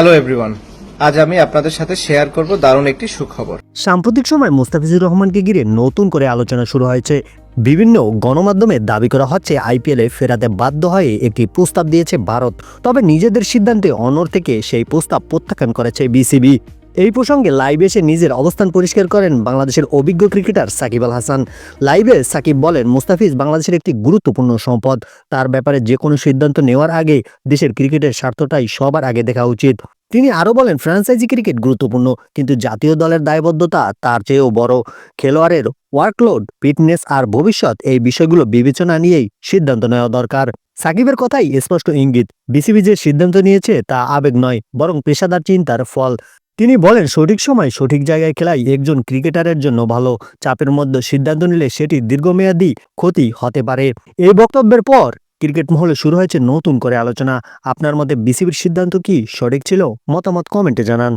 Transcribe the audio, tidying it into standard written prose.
Hello everyone, আজ আমি আপনাদের সাথে শেয়ার করব দারুণ একটি সুখবর। সাম্প্রতিক সময় মুস্তাফিজুর রহমানকে ঘিরে নতুন করে আলোচনা শুরু হয়েছে। বিভিন্ন গণমাধ্যমে দাবি করা হচ্ছে আইপিএলে ফেরাতে বাধ্য হয়ে একটি প্রস্তাব দিয়েছে ভারত, তবে নিজেদের সিদ্ধান্তে অনড় থেকে সেই প্রস্তাব প্রত্যাখ্যান করেছে বিসিবি। এই প্রসঙ্গে লাইভে এসে নিজের অবস্থান পরিষ্কার করেন বাংলাদেশের অভিজ্ঞ ক্রিকেটার সাকিব আল হাসান। লাইভে সাকিব বলেন, মুস্তাফিজ বাংলাদেশের একটি গুরুত্বপূর্ণ সম্পদ। তার ব্যাপারে যে কোনো সিদ্ধান্ত নেওয়ার আগে দেশের ক্রিকেটের স্বার্থটাই সবার আগে দেখা উচিত। তিনি আরও বলেন, ফ্র্যাঞ্চাইজি ক্রিকেট গুরুত্বপূর্ণ, কিন্তু জাতীয় দলের দায়বদ্ধতা তার চেয়েও বড়। খেলোয়াড়ের ওয়ার্কলোড, ফিটনেস আর ভবিষ্যৎ, এই বিষয়গুলো বিবেচনা নিয়েই সিদ্ধান্ত নেওয়া দরকার। সাকিবের কথাই স্পষ্ট ইঙ্গিত, বিসিবি যে সিদ্ধান্ত নিয়েছে তা আবেগ নয়, বরং পেশাদার চিন্তার ফল। তিনি বলেন, সঠিক সময় সঠিক জায়গায় খেলাই একজন ক্রিকেটারের জন্য ভালো। চাপের মধ্যে সিদ্ধান্ত নিলে সেটি দীর্ঘমেয়াদী ক্ষতি হতে পারে। এই বক্তব্যের পর ক্রিকেট মহলে শুরু হয়েছে নতুন করে আলোচনা। আপনার মতে বিসিবির সিদ্ধান্ত কি সঠিক ছিল? মতামত কমেন্টে জানান।